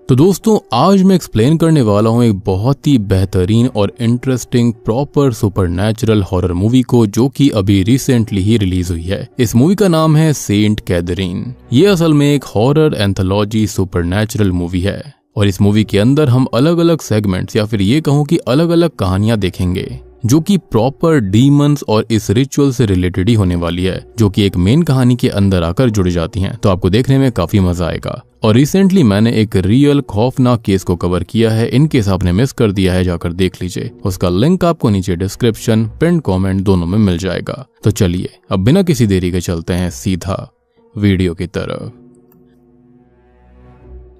तो दोस्तों आज मैं एक्सप्लेन करने वाला हूँ एक बहुत ही बेहतरीन और interesting proper supernatural horror movie को, जो कि अभी रिसेंटली ही रिलीज हुई है। इस मूवी का नाम है सेंट कैथरीन। ये असल में एक हॉरर एंथोलॉजी सुपरनैचुरल मूवी है और इस मूवी के अंदर हम अलग अलग सेगमेंट्स या फिर ये कहूँ कि अलग अलग कहानियां देखेंगे जो कि प्रॉपर डीमंस और इस रिचुअल से रिलेटेड ही होने वाली है, जो कि एक मेन कहानी के अंदर आकर जुड़ जाती हैं। तो आपको देखने में काफी मजा आएगा। और रिसेंटली मैंने एक रियल खौफनाक केस को कवर किया है, इन केस आपने मिस कर दिया है जाकर देख लीजिए। उसका लिंक आपको नीचे डिस्क्रिप्शन, पिन कमेंट दोनों में मिल जाएगा। तो चलिए अब बिना किसी देरी के चलते हैं सीधा वीडियो की तरफ।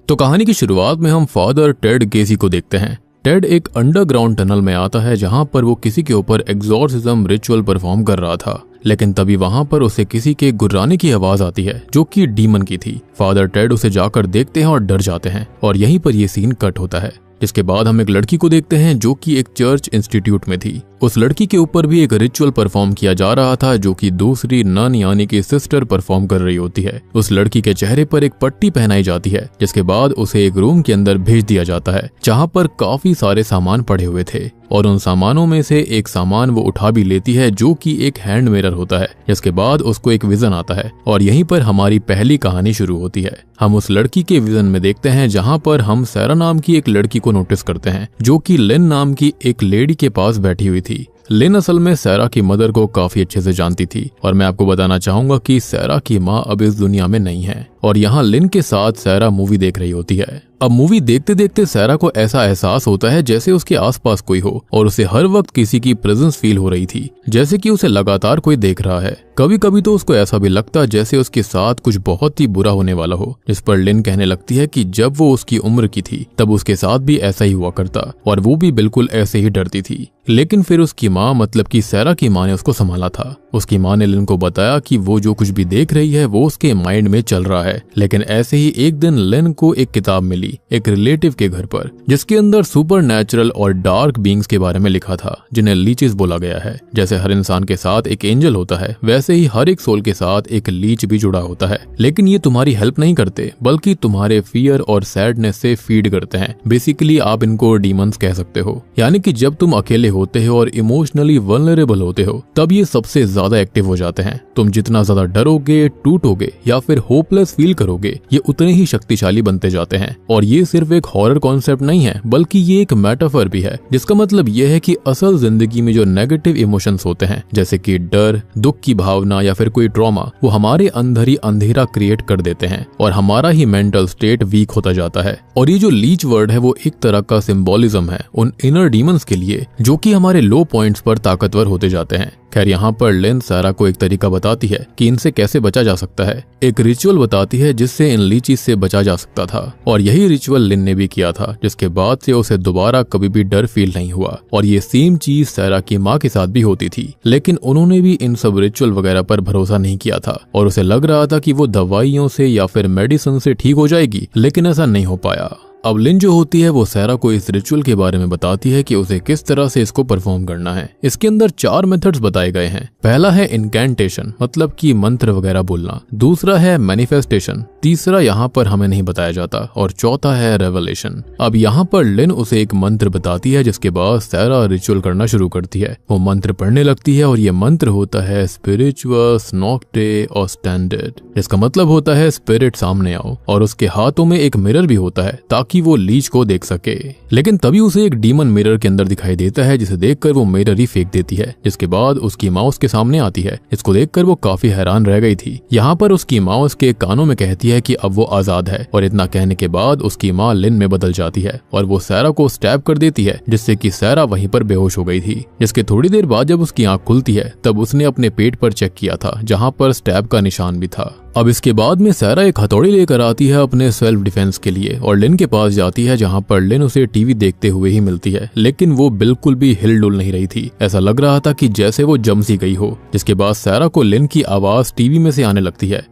तो कहानी की शुरुआत में हम फादर टेड केसी को देखते हैं। टेड एक अंडरग्राउंड टनल में आता है जहां पर वो किसी के ऊपर एग्जॉर्सिज्म रिचुअल परफॉर्म कर रहा था, लेकिन तभी वहां पर उसे किसी के गुर्राने की आवाज आती है जो कि डीमन की थी। फादर टेड उसे जाकर देखते हैं और डर जाते हैं और यहीं पर ये सीन कट होता है। जिसके बाद हम एक लड़की को देखते हैं जो कि एक चर्च इंस्टीट्यूट में थी। उस लड़की के ऊपर भी एक रिचुअल परफॉर्म किया जा रहा था जो कि दूसरी नन यानी कि सिस्टर परफॉर्म कर रही होती है। उस लड़की के चेहरे पर एक पट्टी पहनाई जाती है, जिसके बाद उसे एक रूम के अंदर भेज दिया जाता है जहां पर काफी सारे सामान पड़े हुए थे और उन सामानों में से एक सामान वो उठा भी लेती है जो कि एक हैंड मिरर होता है। जिसके बाद उसको एक विजन आता है और यहीं पर हमारी पहली कहानी शुरू होती है। हम उस लड़की के विजन में देखते हैं जहां पर हम सैरा नाम की एक लड़की को नोटिस करते हैं जो कि लिन नाम की एक लेडी के पास बैठी हुई थी। लिन असल में सैरा की मदर को काफी अच्छे से जानती थी और मैं आपको बताना चाहूंगा कि सैरा की माँ अब इस दुनिया में नहीं है और यहाँ लिन के साथ सैरा मूवी देख रही होती है। अब मूवी देखते देखते सैरा को ऐसा एहसास होता है जैसे उसके आसपास कोई हो और उसे हर वक्त किसी की प्रेजेंस फील हो रही थी, जैसे कि उसे लगातार कोई देख रहा है। कभी कभी तो उसको ऐसा भी लगता जैसे उसके साथ कुछ बहुत ही बुरा होने वाला हो, जिस पर लिन कहने लगती है कि जब वो उसकी उम्र की थी तब उसके साथ भी ऐसा ही हुआ करता और वो भी बिल्कुल ऐसे ही डरती थी। लेकिन फिर उसकी माँ मतलब कि सैरा की माँ ने उसको संभाला था। उसकी माँ ने लिन को बताया कि वो जो कुछ भी देख रही है वो उसके माइंड में चल रहा है। लेकिन ऐसे ही एक दिन लिन को एक किताब मिली एक रिलेटिव के घर पर, जिसके अंदर सुपर नेचुरल और डार्क बीइंग्स के बारे में लिखा था जिन्हें लीचेस बोला गया है। जैसे हर इंसान के साथ एक एंजल होता है, वैसे ही हर एक सोल के साथ एक लीच भी जुड़ा होता है। लेकिन ये तुम्हारी हेल्प नहीं करते बल्कि तुम्हारे फियर और सैडनेस से फीड करते हैं। बेसिकली आप इनको डीमंस कह सकते हो। यानी कि जब तुम अकेले होते हो और इमोशनली वल्नरेबल होते हो तब ये सबसे ज्यादा एक्टिव हो जाते हैं। तुम जितना ज्यादा डरोगे, टूटोगे या फिर होपलेस फील करोगे, ये उतने ही शक्तिशाली बनते जाते हैं। और ये सिर्फ एक हॉरर कॉन्सेप्ट नहीं है बल्कि ये एक मेटाफर भी है, जिसका मतलब ये है कि असल जिंदगी में जो नेगेटिव इमोशंस होते हैं जैसे कि डर, दुख की भावना या फिर कोई ट्रॉमा, वो हमारे अंदर ही अंधेरा क्रिएट कर देते हैं और हमारा ही मेंटल स्टेट वीक होता जाता है। और ये जो लीच वर्ड है वो एक तरह का सिंबोलिज्म है उन इनर डीमंस के लिए जो कि हमारे लो पॉइंट्स पर ताकतवर होते जाते हैं। खैर यहाँ पर लिन सैरा को एक तरीका बताती है कि इनसे कैसे बचा जा सकता है। एक रिचुअल बताती है जिससे इन लीचीज से बचा जा सकता था और यही रिचुअल लिन ने भी किया था, जिसके बाद से उसे दोबारा कभी भी डर फील नहीं हुआ। और ये सेम चीज सैरा की माँ के साथ भी होती थी, लेकिन उन्होंने भी इन सब रिचुअल वगैरह पर भरोसा नहीं किया था और उसे लग रहा था कि वो दवाइयों से या फिर मेडिसिन से ठीक हो जाएगी, लेकिन ऐसा नहीं हो पाया। अब लिन जो होती है वो सैरा को इस रिचुअल के बारे में बताती है कि उसे किस तरह से इसको परफॉर्म करना है। इसके अंदर 4 मेथड्स बताए गए हैं। पहला है इनकैंटेशन, मतलब कि मंत्र वगैरह बोलना। दूसरा है मैनिफेस्टेशन। तीसरा यहाँ पर हमें नहीं बताया जाता और चौथा है रेवलेशन। अब यहाँ पर लिन उसे एक मंत्र बताती है जिसके बाद सैरा रिचुअल करना शुरू करती है। वो मंत्र पढ़ने लगती है और ये मंत्र होता है स्पिरिचुअस नॉक्टे ऑस्टेंडेड, जिसका मतलब होता है स्पिरिट सामने आओ। और उसके हाथों में एक मिरर भी होता है ताकि वो लीच को देख सके। लेकिन तभी उसे एक डीमन मिरर के अंदर दिखाई देता है जिसे देखकर वो मिरर ही फेंक देती है। जिसके बाद उसकी माँ उसके सामने आती है। इसको देखकर वो काफी हैरान रह गई थी। यहाँ पर उसकी माँ उसके कानों में कहती है कि अब वो आजाद है और इतना कहने के बाद उसकी माँ लिन में बदल जाती है और वो सैरा को स्टैब कर देती है, जिससे कि सैरा वहीं पर बेहोश हो गई थी। जिसके थोड़ी देर बाद जब उसकी आंख खुलती है तब उसने अपने पेट पर चेक किया था जहाँ पर स्टैब का निशान भी था। अब इसके बाद में सैरा एक हथौड़ी लेकर आती है अपने सेल्फ डिफेंस के लिए और लिन के पास जाती है जहां पर लिन उसे टीवी देखते हुए ही मिलती है, लेकिन वो बिल्कुल भी हिल डुल नहीं रही थी। ऐसा लग रहा था कि जैसे वो जम सी गई हो। जिसके बाद सैरा को लिन की आवाज टीवी में से आने लगती है।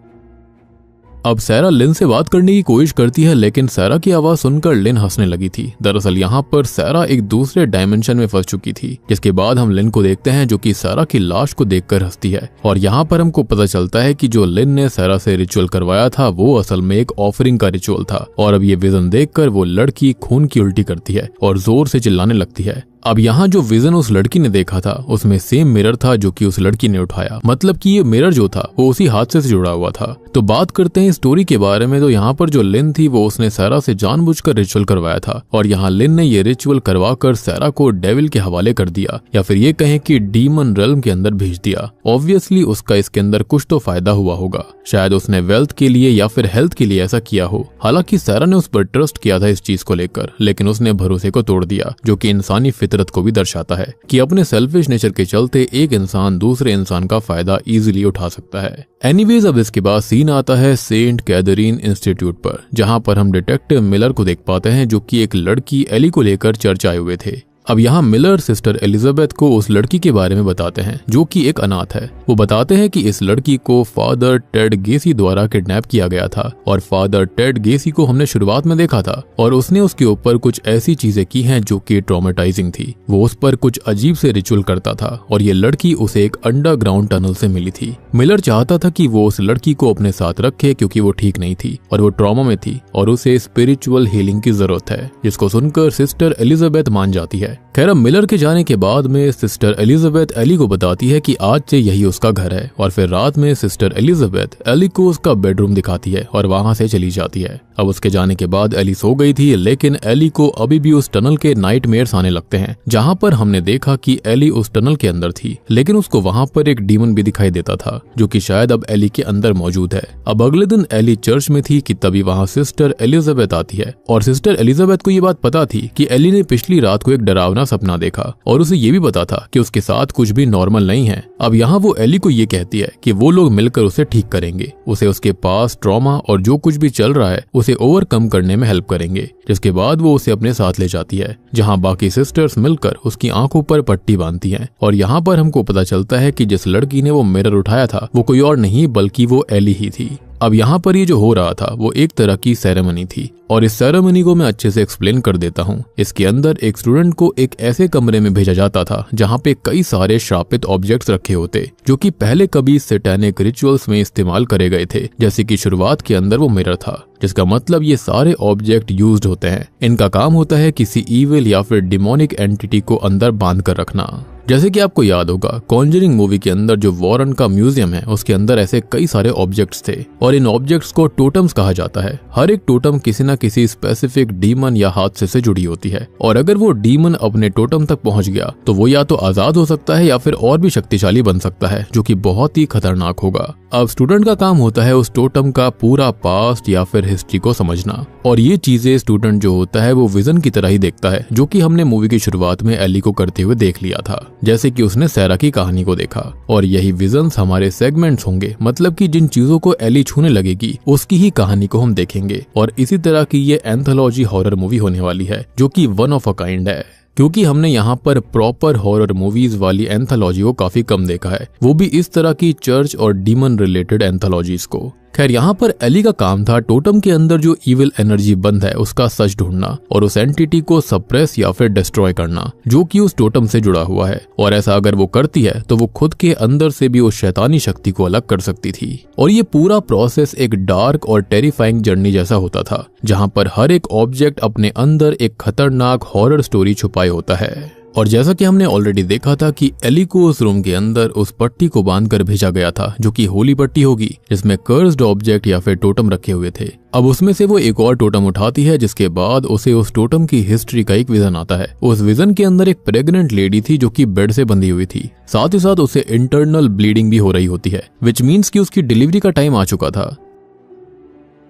अब सैरा लिन से बात करने की कोशिश करती है, लेकिन सैरा की आवाज सुनकर लिन हंसने लगी थी। दरअसल यहाँ पर सैरा एक दूसरे डायमेंशन में फंस चुकी थी। जिसके बाद हम लिन को देखते हैं जो कि सैरा की लाश को देखकर हंसती है, और यहाँ पर हमको पता चलता है कि जो लिन ने सैरा से रिचुअल करवाया था वो असल में एक ऑफरिंग का रिचुअल था। और अब ये विजन देखकर वो लड़की खून की उल्टी करती है और जोर से चिल्लाने लगती है। अब यहाँ जो विजन उस लड़की ने देखा था उसमें सेम मिरर था जो कि उस लड़की ने उठाया, मतलब कि ये मिरर जो था वो उसी हादसे से जुड़ा हुआ था। तो बात करते हैं स्टोरी के बारे में। तो यहाँ पर जो लिन थी वो उसने सैरा से जानबूझकर रिचुअल करवाया था, और यहाँ लिन ने ये रिचुअल करवाकर सैरा को डेविल के हवाले कर दिया, या फिर ये कहें कि डीमन रेल्म के अंदर भेज दिया। ऑब्वियसली उसका इसके अंदर कुछ तो फायदा हुआ होगा, शायद उसने वेल्थ के लिए या फिर हेल्थ के लिए ऐसा किया हो। हालांकि सैरा ने उस पर ट्रस्ट किया था इस चीज को लेकर, लेकिन उसने भरोसे को तोड़ दिया, जो कि इंसानी फितरत को भी दर्शाता है कि अपने सेल्फिश नेचर के चलते एक इंसान दूसरे इंसान का फायदा इजीली उठा सकता है। एनीवेज, अब इसके बाद सीन आता है सेंट कैथरीन इंस्टीट्यूट पर, जहां पर हम डिटेक्टिव मिलर को देख पाते हैं जो कि एक लड़की एली को लेकर चर्च आए हुए थे। अब यहाँ मिलर सिस्टर एलिजाबेथ को उस लड़की के बारे में बताते हैं जो कि एक अनाथ है। वो बताते हैं कि इस लड़की को फादर टेड गेसी द्वारा किडनैप किया गया था, और फादर टेड गेसी को हमने शुरुआत में देखा था, और उसने उसके ऊपर कुछ ऐसी चीजें की हैं जो कि ट्रॉमेटाइजिंग थी। वो उस पर कुछ अजीब से रिचुअल करता था, और ये लड़की उसे एक अंडरग्राउंड टनल से मिली थी। मिलर चाहता था कि वो उस लड़की को अपने साथ रखे क्योंकि वो ठीक नहीं थी और वो ट्रॉमा में थी और उसे स्पिरिचुअल हीलिंग की जरूरत है, जिसको सुनकर सिस्टर एलिजाबेथ मान जाती है। खैर, मिलर के जाने के बाद में सिस्टर एलिजाबेथ एली को बताती है कि आज से यही उसका घर है, और फिर रात में सिस्टर एलिजाबेथ एली को उसका बेडरूम दिखाती है और वहां से चली जाती है। अब उसके जाने के बाद एली सो गई थी, लेकिन एली को अभी भी उस टनल के नाइटमेयर्स आने लगते हैं, जहां पर हमने देखा कि एली उस टनल के अंदर थी, लेकिन उसको वहां पर एक डीमन भी दिखाई देता था जो कि शायद अब एली के अंदर मौजूद है। अब अगले दिन एली चर्च में थी कि तभी वहां सिस्टर एलिजाबेथ आती है, और सिस्टर एलिजाबेथ को ये बात पता थी कि एली ने पिछली रात को एक डरावना सपना देखा, और उसे ये भी पता था कि उसके साथ कुछ भी नॉर्मल नहीं है। अब यहाँ वो एली को ये कहती है कि वो लोग मिलकर उसे ठीक करेंगे, उसे उसके पास ट्रॉमा और जो कुछ भी चल रहा है उसे ओवरकम करने में हेल्प करेंगे। जिसके बाद वो उसे अपने साथ ले जाती है, जहाँ बाकी सिस्टर्स मिलकर उसकी आंखों पर पट्टी बांधती हैं। और यहाँ पर हमको पता चलता है कि जिस लड़की ने वो मिरर उठाया था वो कोई और नहीं बल्कि वो एली ही थी। अब यहाँ पर ये जो हो रहा था वो एक तरह की सेरेमनी थी, और इस सेरेमनी को मैं अच्छे से एक्सप्लेन कर देता हूँ। इसके अंदर एक स्टूडेंट को एक ऐसे कमरे में भेजा जाता था जहाँ पे कई सारे श्रापित ऑब्जेक्ट्स रखे होते जो कि पहले कभी सैटेनिक रिचुअल्स में इस्तेमाल करे गए थे। जैसे कि शुरुआत के अंदर वो मिरर था, जिसका मतलब ये सारे ऑब्जेक्ट यूज्ड होते हैं। इनका काम होता है किसी इविल या फिर डिमोनिक एंटिटी को अंदर बांध कर रखना। जैसे कि आपको याद होगा, कॉन्जरिंग मूवी के अंदर जो वॉरन का म्यूजियम है उसके अंदर ऐसे कई सारे ऑब्जेक्ट्स थे, और इन ऑब्जेक्ट्स को टोटम्स कहा जाता है। हर एक टोटम किसी न किसी स्पेसिफिक डीमन या हादसे से जुड़ी होती है, और अगर वो डीमन अपने टोटम तक पहुंच गया तो वो या तो आजाद हो सकता है या फिर और भी शक्तिशाली बन सकता है, जो कि बहुत ही खतरनाक होगा। अब स्टूडेंट का काम होता है उस टोटम का पूरा पास्ट या फिर हिस्ट्री को समझना, और ये चीजें स्टूडेंट जो होता है वो विजन की तरह ही देखता है, जो कि हमने मूवी की शुरुआत में एली को करते हुए देख लिया था, जैसे कि उसने सैरा की कहानी को देखा। और यही विजन्स हमारे सेगमेंट्स होंगे, मतलब कि जिन चीजों को एली छूने लगेगी उसकी ही कहानी को हम देखेंगे। और इसी तरह की ये एंथोलॉजी हॉरर मूवी होने वाली है, जो कि वन ऑफ अ काइंड है, क्योंकि हमने यहाँ पर प्रॉपर हॉरर मूवीज वाली एंथोलॉजी को काफी कम देखा है, वो भी इस तरह की चर्च और डीमन रिलेटेड एंथोलॉजीज को। खैर, यहाँ पर एली का काम था टोटम के अंदर जो इविल एनर्जी बंद है उसका सच ढूंढना और उस एंटिटी को सप्रेस या फिर डिस्ट्रॉय करना जो कि उस टोटम से जुड़ा हुआ है। और ऐसा अगर वो करती है तो वो खुद के अंदर से भी उस शैतानी शक्ति को अलग कर सकती थी। और ये पूरा प्रोसेस एक डार्क और टेरिफाइंग जर्नी जैसा होता था, जहाँ पर हर एक ऑब्जेक्ट अपने अंदर एक खतरनाक हॉरर स्टोरी छुपाए होता है। और जैसा कि हमने ऑलरेडी देखा था कि एली को उस रूम के अंदर उस पट्टी को बांधकर भेजा गया था, जो कि होली पट्टी होगी, जिसमें कर्स्ड ऑब्जेक्ट या फिर टोटम रखे हुए थे। अब उसमें से वो एक और टोटम उठाती है, जिसके बाद उसे उस टोटम की हिस्ट्री का एक विजन आता है। उस विजन के अंदर एक प्रेग्नेंट लेडी थी जो कि बेड से बंधी हुई थी, साथ ही साथ उसे इंटरनल ब्लीडिंग भी हो रही होती है, विच मीन्स कि उसकी डिलीवरी का टाइम आ चुका था।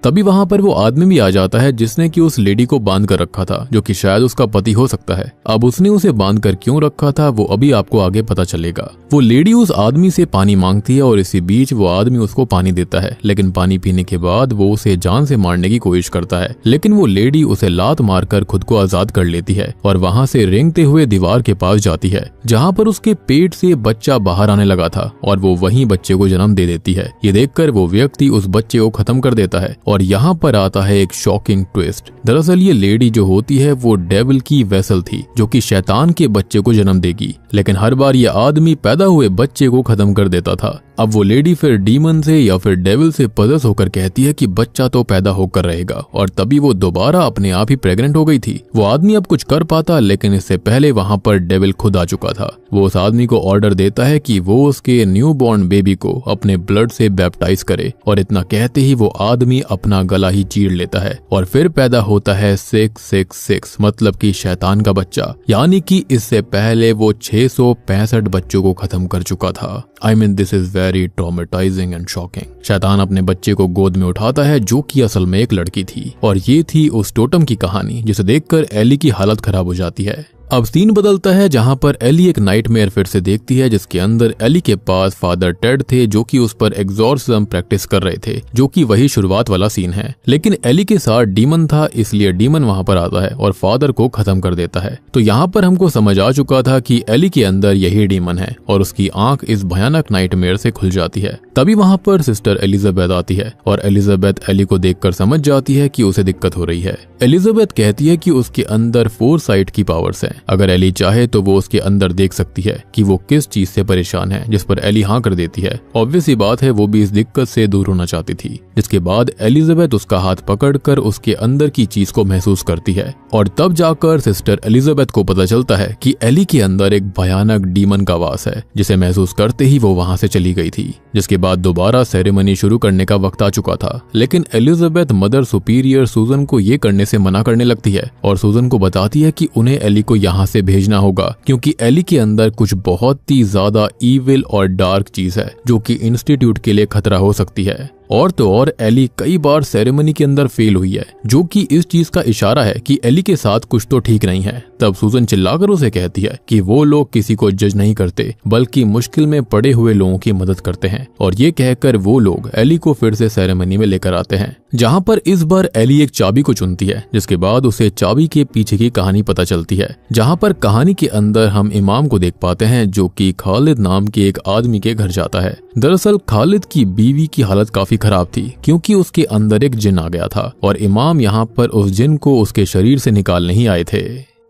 तभी वहां पर वो आदमी भी आ जाता है जिसने कि उस लेडी को बांध कर रखा था, जो कि शायद उसका पति हो सकता है। अब उसने उसे बांध कर क्यों रखा था वो अभी आपको आगे पता चलेगा। वो लेडी उस आदमी से पानी मांगती है और इसी बीच वो आदमी उसको पानी देता है, लेकिन पानी पीने के बाद वो उसे जान से मारने की कोशिश करता है, लेकिन वो लेडी उसे लात मारकर खुद को आजाद कर लेती है और वहां से रेंगते हुए दीवार के पास जाती है जहां पर उसके पेट से बच्चा बाहर आने लगा था और वो वहीं बच्चे को जन्म दे देती है। ये देखकर वो व्यक्ति उस बच्चे को खत्म कर देता है और यहाँ पर आता है एक शॉकिंग ट्विस्ट। दरअसल ये लेडी जो होती है वो डेविल की वेसल थी, जो कि शैतान के बच्चे को जन्म देगी, लेकिन हर बार ये आदमी पैदा हुए बच्चे को खत्म कर देता था। अब वो लेडी फिर डीमन से या फिर डेविल से पजेस होकर कहती है कि बच्चा तो पैदा होकर रहेगा, और तभी वो दोबारा अपने आप ही प्रेग्नेंट हो गई थी। वो आदमी अब कुछ कर पाता, लेकिन इससे पहले वहां पर डेविल खुद आ चुका था। वो उस आदमी को ऑर्डर देता है कि वो उसके न्यू बॉर्न बेबी को अपने ब्लड से बैप्टाइज करे, और इतना कहते ही वो आदमी अपना गला ही चीर लेता है और फिर पैदा होता है 666, मतलब कि शैतान का बच्चा, यानी कि इससे पहले वो 665 बच्चों को खत्म कर चुका था। I mean this is very traumatising and shocking. शैतान अपने बच्चे को गोद में उठाता है, जो कि असल में एक लड़की थी, और ये थी उस टोटम की कहानी जिसे देखकर एली की हालत खराब हो जाती है। अब सीन बदलता है जहां पर एली एक नाइटमेयर फिर से देखती है, जिसके अंदर एली के पास फादर टेड थे, जो कि उस पर एग्जॉर्सिज्म प्रैक्टिस कर रहे थे, जो कि वही शुरुआत वाला सीन है। लेकिन एली के साथ डीमन था, इसलिए डीमन वहां पर आता है और फादर को खत्म कर देता है। तो यहाँ पर हमको समझ आ चुका था कि एली के अंदर यही डीमन है और उसकी आंख इस भयानक नाइटमेयर से खुल जाती है। तभी वहां पर सिस्टर एलिजाबेथ आती है और एलिजाबेथ एली को देखकर समझ जाती है कि उसे दिक्कत हो रही है। एलिजाबेथ कहती है कि उसके अंदर फोरसाइट की पावर्स हैं। अगर एली चाहे तो वो उसके अंदर देख सकती है कि वो किस चीज से परेशान है, जिस पर एली हाँ कर देती है। ऑब्वियस ही बात है, वो भी इस दिक्कत से दूर होना चाहती थी। जिसके बाद एलिजाबेथ उसका हाथ पकड़कर उसके अंदर की चीज को महसूस करती है, और तब जाकर सिस्टर एलिजाबेथ को पता चलता है कि एली के अंदर एक भयानक डीमन का वास है, जिसे महसूस करते ही वो वहां से चली गई थी। जिसके बाद दोबारा सेरेमनी शुरू करने का वक्त आ चुका था, लेकिन एलिजाबेथ मदर सुपीरियर सूजन को ये करने से मना करने लगती है और सूजन को बताती है कि उन्हें एली को यहाँ से भेजना होगा, क्योंकि एली के अंदर कुछ बहुत ही ज्यादा ईविल और डार्क चीज है, जो कि इंस्टीट्यूट के लिए खतरा हो सकती है। और तो और एली कई बार सेरेमनी के अंदर फेल हुई है, जो कि इस चीज का इशारा है कि एली के साथ कुछ तो ठीक नहीं है। तब सूजन चिल्लाकर उसे कहती है कि वो लोग किसी को जज नहीं करते, बल्कि मुश्किल में पड़े हुए लोगों की मदद करते हैं। और ये कहकर वो लोग एली को फिर से सेरेमनी में लेकर आते हैं, जहाँ पर इस बार एली एक चाबी को चुनती है, जिसके बाद उसे चाबी के पीछे की कहानी पता चलती है। जहाँ पर कहानी के अंदर हम इमाम को देख पाते हैं, जो कि खालिद नाम के एक आदमी के घर जाता है। दरअसल खालिद की बीवी की हालत काफी खराब थी, क्योंकि उसके अंदर एक जिन आ गया था और इमाम यहाँ पर उस जिन को उसके शरीर से निकालने ही आए थे।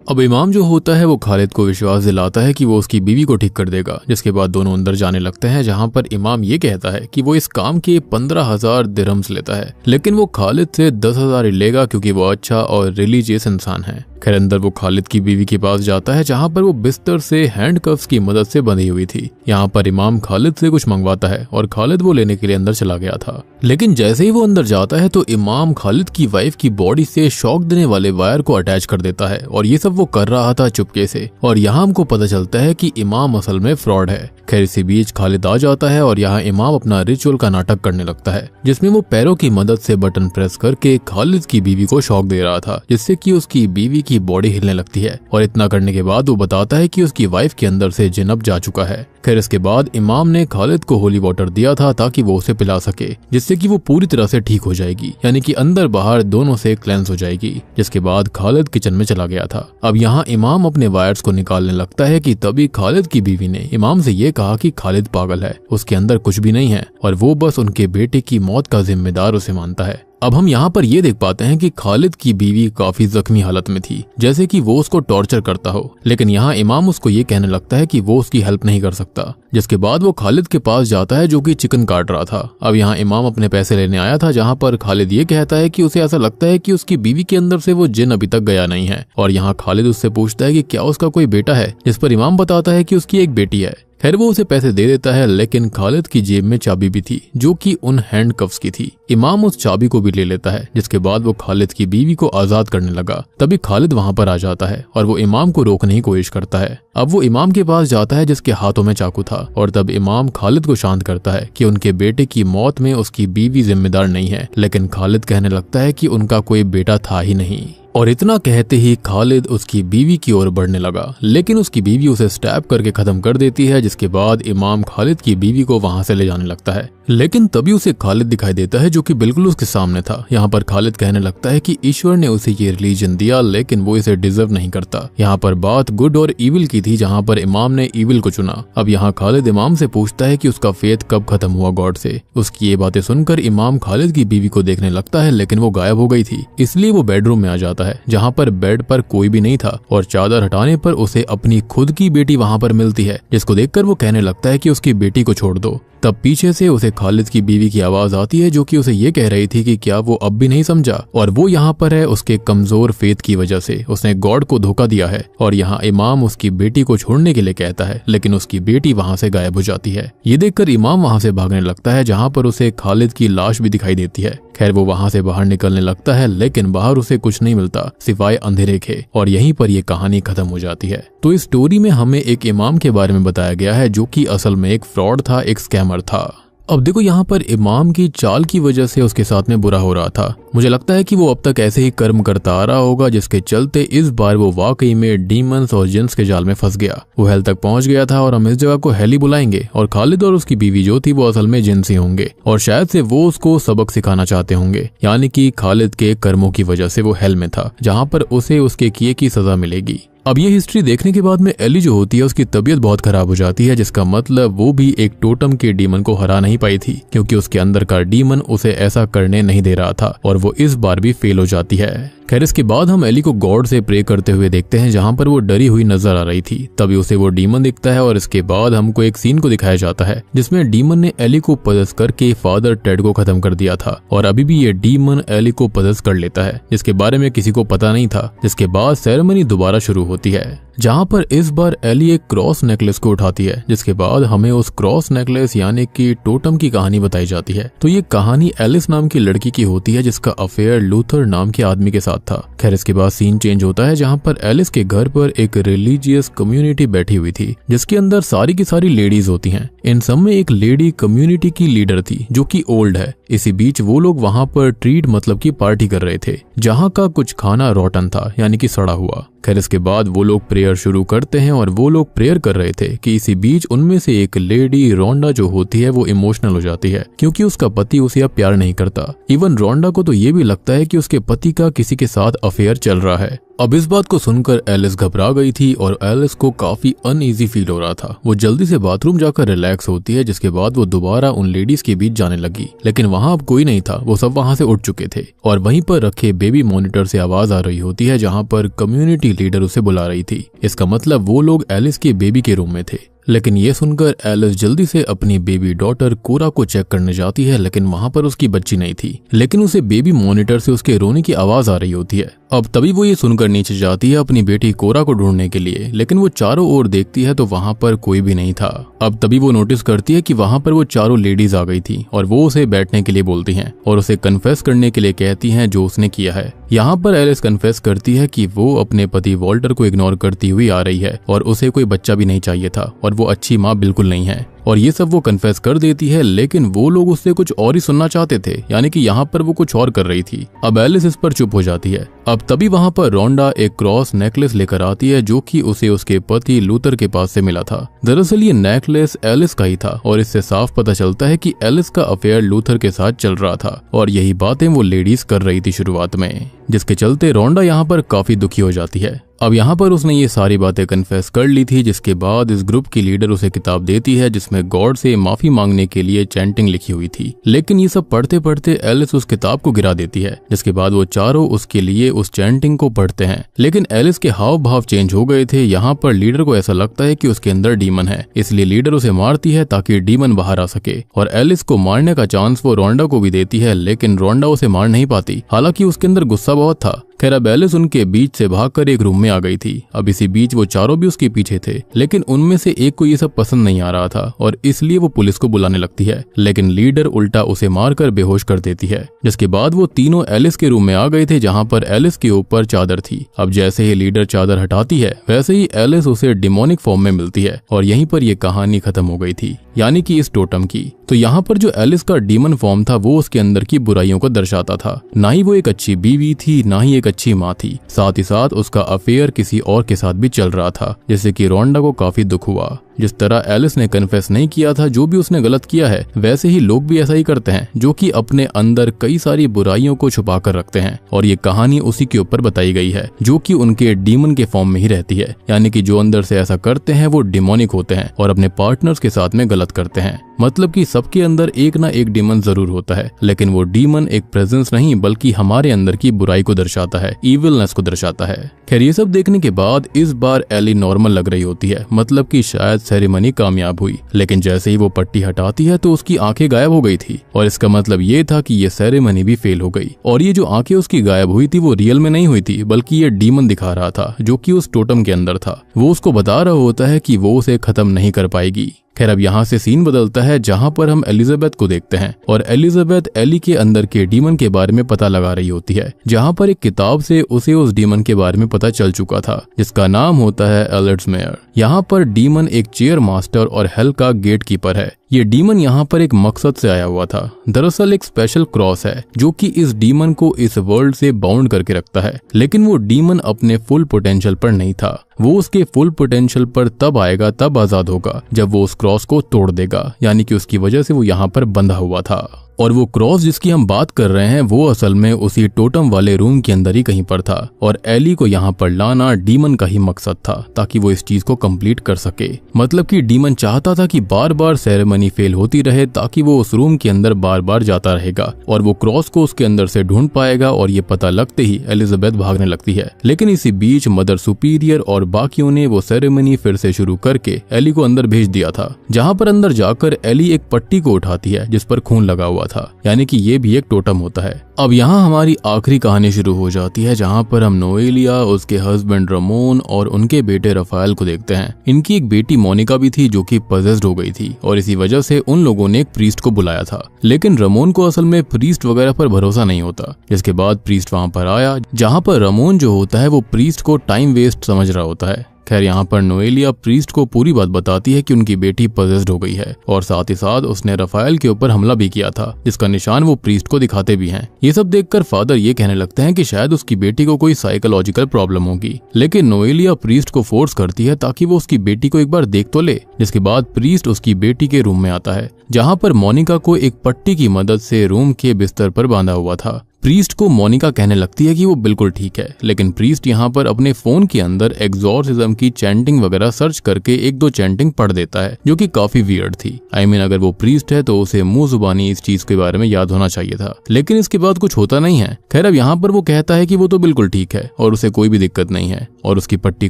अब इमाम जो होता है वो खालिद को विश्वास दिलाता है कि वो उसकी बीवी को ठीक कर देगा। जिसके बाद दोनों अंदर जाने लगते हैं, जहां पर इमाम ये कहता है कि वो इस काम के 15,000 दिरहम्स लेता है, लेकिन वो खालिद से 10,000 लेगा, क्योंकि वो अच्छा और रिलीजियस इंसान है। खैर अंदर वो खालिद की बीवी के पास जाता है, जहां पर वो बिस्तर से हैंडकफ्स की मदद से बंधी हुई थी। यहाँ पर इमाम खालिद से कुछ मंगवाता है और खालिद वो लेने के लिए अंदर चला गया था। लेकिन जैसे ही वो अंदर जाता है तो इमाम खालिद की वाइफ की बॉडी से शॉक देने वाले वायर को अटैच कर देता है, और ये सब वो कर रहा था चुपके से। और यहाँ हमको पता चलता है कि इमाम असल में फ्रॉड है। खैर इसी बीच खालिद आ जाता है और यहाँ इमाम अपना रिचुअल का नाटक करने लगता है, जिसमें वो पैरों की मदद से बटन प्रेस करके खालिद की बीवी को शॉक दे रहा था, जिससे कि उसकी बीवी की बॉडी हिलने लगती है। और इतना करने के बाद वो बताता है कि उसकी वाइफ के अंदर से जिन अब जा चुका है। खैर इसके बाद इमाम ने खालिद को होली वाटर दिया था ताकि वो उसे पिला सके, जिससे कि वो पूरी तरह से ठीक हो जाएगी, यानी कि अंदर बाहर दोनों से क्लेंस हो जाएगी। जिसके बाद खालिद किचन में चला गया था। अब यहाँ इमाम अपने वायर्स को निकालने लगता है कि तभी खालिद की बीवी ने इमाम से ये कहा कि खालिद पागल है, उसके अंदर कुछ भी नहीं है और वो बस उनके बेटे की मौत का जिम्मेदार उसे मानता है। अब हम यहाँ पर ये देख पाते हैं कि खालिद की बीवी काफी जख्मी हालत में थी, जैसे कि वो उसको टॉर्चर करता हो। लेकिन यहाँ इमाम उसको ये कहने लगता है कि वो उसकी हेल्प नहीं कर सकता। जिसके बाद वो खालिद के पास जाता है, जो कि चिकन काट रहा था। अब यहाँ इमाम अपने पैसे लेने आया था, जहाँ पर खालिद ये कहता है कि उसे ऐसा लगता है कि उसकी बीवी के अंदर से वो जिन अभी तक गया नहीं है। और यहाँ खालिद उससे पूछता है कि क्या उसका कोई बेटा है, जिस पर इमाम बताता है कि उसकी एक बेटी है। खैर वो उसे पैसे दे देता है, लेकिन खालिद की जेब में चाबी भी थी जो कि उन हैंडकफ्स की थी। इमाम उस चाबी को भी ले लेता है, जिसके बाद वो खालिद की बीवी को आजाद करने लगा। तभी खालिद वहां पर आ जाता है और वो इमाम को रोकने की कोशिश करता है। अब वो इमाम के पास जाता है जिसके हाथों में चाकू था, और तब इमाम खालिद को शांत करता है कि उनके बेटे की मौत में उसकी बीवी जिम्मेदार नहीं है। लेकिन खालिद कहने लगता है कि उनका कोई बेटा था ही नहीं। और इतना कहते ही खालिद उसकी बीवी की ओर बढ़ने लगा, लेकिन उसकी बीवी उसे स्टैब करके खत्म कर देती है, जिसके बाद इमाम खालिद की बीवी को वहां से ले जाने लगता है। लेकिन तभी उसे खालिद दिखाई देता है जो कि बिल्कुल उसके सामने था। यहाँ पर खालिद कहने लगता है कि ईश्वर ने उसे ये रिलीजन दिया, लेकिन वो इसे डिजर्व नहीं करता। यहाँ पर बात गुड और इविल की थी, जहाँ पर इमाम ने इविल को चुना। अब यहाँ खालिद इमाम से पूछता है कि उसका फेथ कब खत्म हुआ गॉड से। उसकी ये बातें सुनकर इमाम खालिद की बीवी को देखने लगता है, लेकिन वो गायब हो गई थी। इसलिए वो बेडरूम में आ जाता है, जहाँ पर बेड पर कोई भी नहीं था, और चादर हटाने पर उसे अपनी खुद की बेटी वहां पर मिलती है, जिसको देखकर वो कहने लगता है कि उसकी बेटी को छोड़ दो। तब पीछे से उसे खालिद की बीवी की आवाज आती है जो कि उसे ये कह रही थी कि क्या वो अब भी नहीं समझा, और वो यहाँ पर है उसके कमजोर फेथ की वजह से। उसने गॉड को धोखा दिया है। और यहाँ इमाम उसकी बेटी को छोड़ने के लिए कहता है, लेकिन उसकी बेटी वहां से गायब हो जाती है। ये देखकर इमाम वहां से भागने लगता है, जहाँ पर उसे खालिद की लाश भी दिखाई देती है। खैर वो वहां से बाहर निकलने लगता है, लेकिन बाहर उसे कुछ नहीं मिलता सिवाय अंधेरे के, और यहीं पर ये कहानी खत्म हो जाती है। तो इस स्टोरी में हमें एक इमाम के बारे में बताया गया है जो कि असल में एक फ्रॉड था, एक स्कैमर था। अब देखो यहाँ पर इमाम की चाल की वजह से उसके साथ में बुरा हो रहा था। मुझे लगता है कि वो अब तक ऐसे ही कर्म करता आ रहा होगा, जिसके चलते इस बार वो वाकई में डीमंस और जिन्स के जाल में फंस गया। वो हेल तक पहुंच गया था, और हम इस जगह को हेल ही बुलाएंगे। और खालिद और उसकी बीवी जो थी वो असल में जिन्स ही होंगे, और शायद से वो उसको सबक सिखाना चाहते होंगे। यानी कि खालिद के कर्मों की वजह से वो हेल में था, जहाँ पर उसे उसके किए की सजा मिलेगी। अब ये हिस्ट्री देखने के बाद में एली जो होती है उसकी तबीयत बहुत खराब हो जाती है, जिसका मतलब वो भी एक टोटम के डीमन को हरा नहीं पाई थी, क्योंकि उसके अंदर का डीमन उसे ऐसा करने नहीं दे रहा था, और वो इस बार भी फेल हो जाती है। खैर इसके बाद हम एली को गॉड से प्रे करते हुए देखते हैं, जहाँ पर वो डरी हुई नजर आ रही थी। तभी उसे वो डीमन दिखता है, और इसके बाद हमको एक सीन को दिखाया जाता है जिसमें डीमन ने एली को पजस करके फादर टेड को खत्म कर दिया था, और अभी भी ये डीमन एली को पजस कर लेता है, जिसके बारे में किसी को पता नहीं था। जिसके बाद सेरेमनी दोबारा शुरू होती है, जहाँ पर इस बार एली एक क्रॉस नेकलेस को उठाती है, जिसके बाद हमें उस क्रॉस नेकलेस यानी कि टोटम की कहानी बताई जाती है। तो ये कहानी एलिस नाम की लड़की की होती है, जिसका अफेयर लूथर नाम के आदमी के साथ था। खैर इसके बाद सीन चेंज होता है, जहाँ पर एलिस के घर पर एक रिलीजियस कम्युनिटी बैठी हुई थी, जिसके अंदर सारी की सारी लेडीज होती हैं। इन सब में एक लेडी कम्युनिटी की लीडर थी जो कि ओल्ड है। इसी बीच वो लोग वहां पर ट्रीट मतलब की पार्टी कर रहे थे, जहाँ का कुछ खाना रोटन था यानी कि सड़ा हुआ। खैर इसके बाद वो लोग प्रेयर शुरू करते हैं, और वो लोग प्रेयर कर रहे थे कि इसी बीच उनमें से एक लेडी रोंडा जो होती है वो इमोशनल हो जाती है, क्योंकि उसका पति उसे अब प्यार नहीं करता। इवन रोंडा को तो ये भी लगता है कि उसके पति का किसी के साथ अफेयर चल रहा है। अब इस बात को सुनकर एलिस घबरा गई थी, और एलिस को काफी अनईजी फील हो रहा था। वो जल्दी से बाथरूम जाकर रिलैक्स होती है, जिसके बाद वो दोबारा उन लेडीज के बीच जाने लगी, लेकिन वहां अब कोई नहीं था। वो सब वहां से उठ चुके थे, और वहीं पर रखे बेबी मॉनिटर से आवाज आ रही होती है, जहां पर कम्युनिटी लीडर उसे बुला रही थी। इसका मतलब वो लोग एलिस के बेबी के रूम में थे। लेकिन ये सुनकर एलिस जल्दी से अपनी बेबी डॉटर कोरा को चेक करने जाती है, लेकिन वहां पर उसकी बच्ची नहीं थी। लेकिन उसे बेबी मॉनिटर से उसके रोने की आवाज आ रही होती है। अब तभी वो ये सुनकर नीचे जाती है अपनी बेटी कोरा को ढूंढने के लिए, लेकिन वो चारों ओर देखती है तो वहां पर कोई भी नहीं था। अब तभी वो नोटिस करती है कि वहां पर वो चारों लेडीज आ गई थी, और वो उसे बैठने के लिए बोलती हैं, और उसे कन्फेस करने के लिए कहती हैं जो उसने किया है। यहाँ पर एलिस कन्फेस करती है कि वो अपने पति वॉल्टर को इग्नोर करती हुई आ रही है, और उसे कोई बच्चा भी नहीं चाहिए था, और वो अच्छी माँ बिल्कुल नहीं है। और ये सब वो कन्फेस कर देती है, लेकिन वो लोग उससे कुछ और ही सुनना चाहते थे, यानी कि यहाँ पर वो कुछ और कर रही थी। अब एलिस इस पर चुप हो जाती है। अब तभी वहां पर रोंडा एक क्रॉस नेकलेस लेकर आती है, जो कि उसे उसके पति लूथर के पास से मिला था। दरअसल ये नेकलेस एलिस का ही था, और इससे साफ पता चलता है कि एलिस का अफेयर लूथर के साथ चल रहा था, और यही बातें वो लेडीज कर रही थी शुरुआत में, जिसके चलते रोंडा यहाँ पर काफी दुखी हो जाती है। अब यहाँ पर उसने ये सारी बातें कन्फेस कर ली थी, जिसके बाद इस ग्रुप की लीडर उसे किताब देती है जिसमें गॉड से माफी मांगने के लिए चैंटिंग लिखी हुई थी। लेकिन ये सब पढ़ते पढ़ते एलिस उस किताब को गिरा देती है, जिसके बाद वो चारों उसके लिए उस चैंटिंग को पढ़ते हैं। लेकिन एलिस के हाव भाव चेंज हो गए थे। यहाँ पर लीडर को ऐसा लगता है कि उसके अंदर डीमन है, इसलिए लीडर उसे मारती है ताकि डीमन बाहर आ सके। और एलिस को मारने का चांस वो रोंडा को भी देती है, लेकिन रोंडा उसे मार नहीं पाती। हालांकि उसके अंदर गुस्सा बहुत था, खैर अब एलिस उनके बीच से भागकर एक रूम में आ गई थी। अब इसी बीच वो चारों भी उसके पीछे थे, लेकिन उनमें से एक को ये सब पसंद नहीं आ रहा था और इसलिए वो पुलिस को बुलाने लगती है, लेकिन लीडर उल्टा उसे मारकर बेहोश कर देती है। जिसके बाद वो तीनों एलिस के रूम में आ गए थे, जहाँ पर एलिस के ऊपर चादर थी। अब जैसे ही लीडर चादर हटाती है वैसे ही एलिस उसे डिमोनिक फॉर्म में मिलती है और यहीं पर ये कहानी खत्म हो गई थी, यानी कि इस टोटम की। तो यहाँ पर जो एलिस का डीमन फॉर्म था वो उसके अंदर की बुराइयों को दर्शाता था। ना ही वो एक अच्छी बीवी थी, ना ही एक अच्छी माँ थी। साथ ही साथ उसका अफेयर किसी और के साथ भी चल रहा था, जिससे कि रोंडा को काफी दुख हुआ। जिस तरह एलिस ने कन्फेस नहीं किया था जो भी उसने गलत किया है, वैसे ही लोग भी ऐसा ही करते हैं, जो कि अपने अंदर कई सारी बुराइयों को छुपा कर रखते हैं। और ये कहानी उसी के ऊपर बताई गई है, जो कि उनके डीमन के फॉर्म में ही रहती है। यानी कि जो अंदर से ऐसा करते हैं वो डिमोनिक होते हैं और अपने पार्टनर्स के साथ में गलत करते हैं। मतलब कि सबके अंदर एक ना एक डीमन जरूर होता है, लेकिन वो डीमन एक प्रेजेंस नहीं बल्कि हमारे अंदर की बुराई को दर्शाता है, इविलनेस को दर्शाता है। खैर ये सब देखने के बाद इस बार एली नॉर्मल लग रही होती है, मतलब कि शायद सेरेमनी कामयाब हुई। लेकिन जैसे ही वो पट्टी हटाती है तो उसकी आंखें गायब हो गई थी और इसका मतलब ये था कि ये सेरेमनी भी फेल हो गई। और ये जो आंखें उसकी गायब हुई थी वो रियल में नहीं हुई थी, बल्कि ये डीमन दिखा रहा था जो कि उस टोटम के अंदर था। वो उसको बता रहा होता है कि वो उसे खत्म नहीं कर पाएगी। खैर अब यहाँ से सीन बदलता है, जहाँ पर हम एलिजाबेथ को देखते हैं और एलिजाबेथ एली के अंदर के डीमन के बारे में पता लगा रही होती है, जहाँ पर एक किताब से उसे उस डीमन के बारे में पता चल चुका था, जिसका नाम होता है एल्ड्समेयर। यहाँ पर डीमन एक चेयर मास्टर और हेल का गेट कीपर है। ये डीमन यहाँ पर एक मकसद से आया हुआ था। दरअसल एक स्पेशल क्रॉस है जो कि इस डीमन को इस वर्ल्ड से बाउंड करके रखता है। लेकिन वो डीमन अपने फुल पोटेंशियल पर नहीं था। वो उसके फुल पोटेंशियल पर तब आएगा, तब आजाद होगा, जब वो उस क्रॉस को तोड़ देगा। यानी कि उसकी वजह से वो यहाँ पर बंधा हुआ था। और वो क्रॉस जिसकी हम बात कर रहे हैं वो असल में उसी टोटम वाले रूम के अंदर ही कहीं पर था। और एली को यहाँ पर लाना डीमन का ही मकसद था, ताकि वो इस चीज को कंप्लीट कर सके। मतलब कि डीमन चाहता था कि बार बार सेरेमनी फेल होती रहे, ताकि वो उस रूम के अंदर बार बार जाता रहेगा और वो क्रॉस को उसके अंदर से ढूंढ पाएगा। और ये पता लगते ही एलिजाबेथ भागने लगती है। लेकिन इसी बीच मदर सुपीरियर और बाकियों ने वो सेरेमनी फिर से शुरू करके एली को अंदर भेज दिया था, जहाँ पर अंदर जाकर एली एक पट्टी को उठाती है जिस पर खून लगा हुआ था। यानी कि ये भी एक टोटम होता है। अब यहाँ हमारी आखिरी कहानी शुरू हो जाती है, जहाँ पर हम नोएलिया, उसके हस्बैंड रमोन और उनके बेटे रफाएल को देखते हैं। इनकी एक बेटी मोनिका भी थी जो कि पजेस्ड हो गई थी और इसी वजह से उन लोगों ने एक प्रीस्ट को बुलाया था। लेकिन रमोन को असल में प्रीस्ट वगैरह पर भरोसा नहीं होता। जिसके बाद प्रीस्ट वहां पर आया, जहाँ पर रमोन जो होता है वो प्रीस्ट को टाइम वेस्ट समझ रहा होता है। खैर यहाँ पर नोएलिया प्रीस्ट को पूरी बात बताती है कि उनकी बेटी पजेस्ड हो गई है और साथ ही साथ उसने रफाएल के ऊपर हमला भी किया था, जिसका निशान वो प्रीस्ट को दिखाते भी हैं। ये सब देखकर फादर ये कहने लगते हैं कि शायद उसकी बेटी को कोई साइकोलॉजिकल प्रॉब्लम होगी। लेकिन नोएलिया प्रीस्ट को फोर्स करती है ताकि वो उसकी बेटी को एक बार देख तो ले। जिसके बाद प्रीस्ट उसकी बेटी के रूम में आता है, जहाँ पर मोनिका को एक पट्टी की मदद से रूम के बिस्तर पर बांधा हुआ था। प्रीस्ट को मोनिका कहने लगती है कि वो बिल्कुल ठीक है, लेकिन प्रीस्ट यहाँ पर अपने फोन के अंदर एग्जॉर्सिज्म की चैंटिंग वगैरह सर्च करके एक दो चैंटिंग पढ़ देता है, जो कि काफी वियर्ड थी। अगर वो प्रीस्ट है तो उसे मुंह जुबानी इस चीज के बारे में याद होना चाहिए था, लेकिन इसके बाद कुछ होता नहीं है। खैर अब यहाँ पर वो कहता है कि वो तो बिल्कुल ठीक है और उसे कोई भी दिक्कत नहीं है और उसकी पट्टी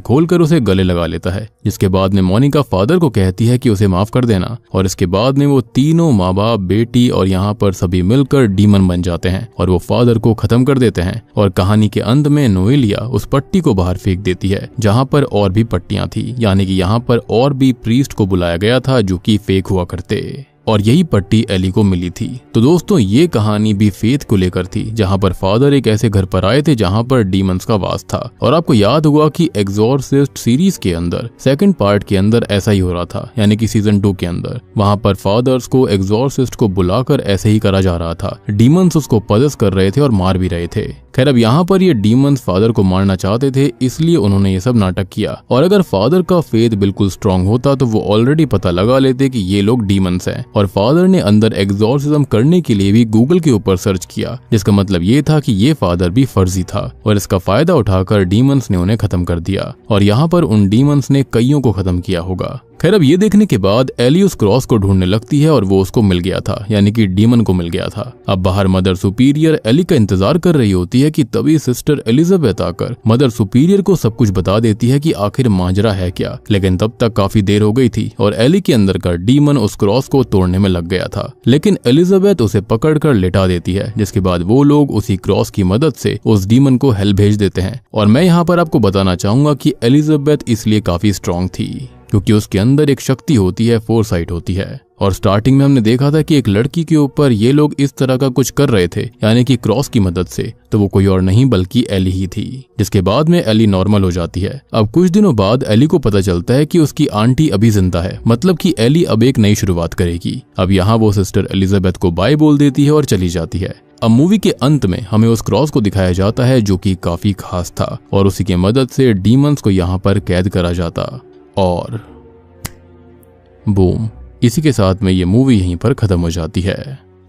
खोलकर उसे गले लगा लेता है। जिसके बाद में मोनिका फादर को कहती है कि उसे माफ कर देना और इसके बाद में वो तीनों माँ बाप, बेटी और यहाँ पर सभी मिलकर डीमन बन जाते हैं और वो फादर को खत्म कर देते हैं। और कहानी के अंत में नोएलिया उस पट्टी को बाहर फेंक देती है, जहाँ पर और भी पट्टियां थी। यानी कि यहाँ पर और भी प्रीस्ट को बुलाया गया था जो कि फेक हुआ करते, और यही पट्टी एली को मिली थी। तो दोस्तों ये कहानी भी फेथ को लेकर थी, जहाँ पर फादर एक ऐसे घर पर आए थे जहाँ पर डीमंस का वास था। और आपको याद होगा कि एग्जॉर्सिस्ट सीरीज के अंदर सेकंड पार्ट के अंदर ऐसा ही हो रहा था, यानी कि सीजन 2 के अंदर वहाँ पर फादर्स को एग्जॉर्सिस्ट को बुलाकर ऐसे ही करा जा रहा था। डीमंस उसको पजेस कर रहे थे और मार भी रहे थे। खैर अब यहाँ पर ये डीमंस फादर को मारना चाहते थे, इसलिए उन्होंने ये सब नाटक किया। और अगर फादर का फेथ बिल्कुल स्ट्रांग होता तो वो ऑलरेडी पता लगा लेते कि ये लोग डीमंस हैं। और फादर ने अंदर एग्जॉर्सिज्म करने के लिए भी गूगल के ऊपर सर्च किया, जिसका मतलब ये था कि ये फादर भी फर्जी था और इसका फायदा उठाकर डीमंस ने उन्हें खत्म कर दिया। और यहाँ पर उन डीमंस ने कईयों को खत्म किया होगा। खैर अब ये देखने के बाद एली उस क्रॉस को ढूंढने लगती है और वो उसको मिल गया था, यानी कि डीमन को मिल गया था। अब बाहर मदर सुपीरियर एली का इंतजार कर रही होती है है कि तभी सिस्टर एलिजाबेथ आकर मदर सुपीरियर को सब कुछ बता देती है कि आखिर माजरा है क्या। लेकिन तब तक काफी देर हो गई थी और एली के अंदर का डीमन उस क्रॉस को तोड़ने में लग गया था। लेकिन एलिजाबेथ उसे पकड़कर लेटा देती है, जिसके बाद वो लोग उसी क्रॉस की मदद से उस डीमन को हेल भेज देते हैं। और मैं यहाँ पर आपको बताना चाहूंगा कि एलिजाबेथ इसलिए काफी स्ट्रांग थी क्योंकि उसके अंदर एक शक्ति होती है, फोरसाइट होती है। और स्टार्टिंग में हमने देखा था कि एक लड़की के ऊपर ये लोग इस तरह का कुछ कर रहे थे, यानी कि क्रॉस की मदद से, तो वो कोई और नहीं बल्कि एली ही थी। जिसके बाद में एली नॉर्मल हो जाती है। अब कुछ दिनों बाद एली को पता चलता है कि उसकी आंटी अभी जिंदा है, मतलब कि एली अब एक नई शुरुआत करेगी। अब यहाँ वो सिस्टर एलिजाबेथ को बाय बोल देती है और चली जाती है। अब मूवी के अंत में हमें उस क्रॉस को दिखाया जाता है जो कि काफी खास था और उसी की मदद से डीमंस को यहाँ पर कैद करा जाता। और बूम, इसी के साथ में ये मूवी यहीं पर खत्म हो जाती है।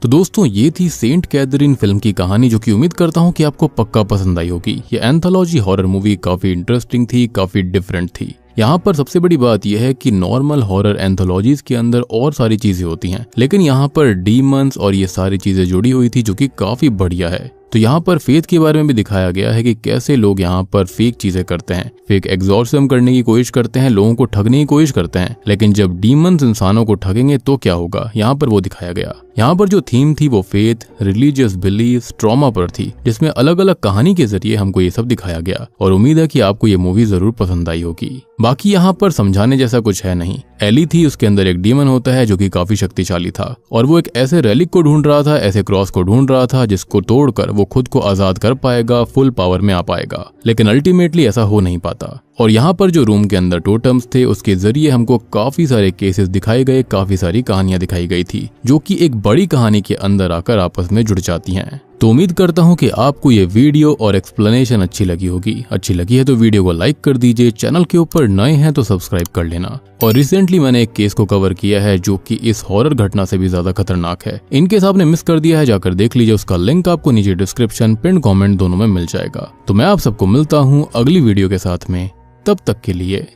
तो दोस्तों, ये थी सेंट कैथरीन फिल्म की कहानी, जो कि उम्मीद करता हूँ कि आपको पक्का पसंद आई होगी। ये एंथोलॉजी हॉरर मूवी काफी इंटरेस्टिंग थी, काफी डिफरेंट थी। यहाँ पर सबसे बड़ी बात यह है कि नॉर्मल हॉरर एंथोलॉजीज के अंदर और सारी चीजें होती हैं, लेकिन यहाँ पर डीमंस और ये सारी चीजें जुड़ी हुई थी, जो कि काफी बढ़िया है। तो यहाँ पर फेथ के बारे में भी दिखाया गया है कि कैसे लोग यहाँ पर फेक चीजें करते हैं, फेक एग्जॉर्सिज्म करने की कोशिश करते हैं, लोगों को ठगने की कोशिश करते हैं, लेकिन जब डीमंस इंसानों को ठगेंगे तो क्या होगा, यहाँ पर वो दिखाया गया। यहाँ पर जो थीम थी वो फेथ, रिलीजियस बिलीफ, ट्रॉमा पर थी, जिसमें अलग अलग कहानी के जरिए हमको ये सब दिखाया गया। और उम्मीद है कि आपको ये मूवी जरूर पसंद आई होगी। बाकी यहाँ पर समझाने जैसा कुछ है नहीं। एली थी, उसके अंदर एक डीमन होता है जो कि काफी शक्तिशाली था और वो एक ऐसे रेलिक को ढूंढ रहा था, ऐसे क्रॉस को ढूंढ रहा था जिसको तोड़कर वो खुद को आजाद कर पाएगा, फुल पावर में आ पाएगा। लेकिन अल्टीमेटली ऐसा हो नहीं पाता। और यहाँ पर जो रूम के अंदर टोटम्स थे, उसके जरिए हमको काफी सारे केसेस दिखाए गए, काफी सारी कहानियां दिखाई गई थी, जो कि एक बड़ी कहानी के अंदर आकर आपस में जुड़ जाती हैं। तो उम्मीद करता हूँ कि आपको ये वीडियो और एक्सप्लेनेशन अच्छी लगी होगी। अच्छी लगी है तो वीडियो को लाइक कर दीजिए, चैनल के ऊपर नए हैं तो सब्सक्राइब कर लेना। और रिसेंटली मैंने एक केस को कवर किया है जो कि इस हॉरर घटना से भी ज्यादा खतरनाक है। इन केस आपने मिस कर दिया है, जाकर देख लीजिए, उसका लिंक आपको नीचे डिस्क्रिप्शन, पिन कमेंट दोनों में मिल जाएगा। तो मैं आप सबको मिलता हूँ अगली वीडियो के साथ में, तब तक के लिए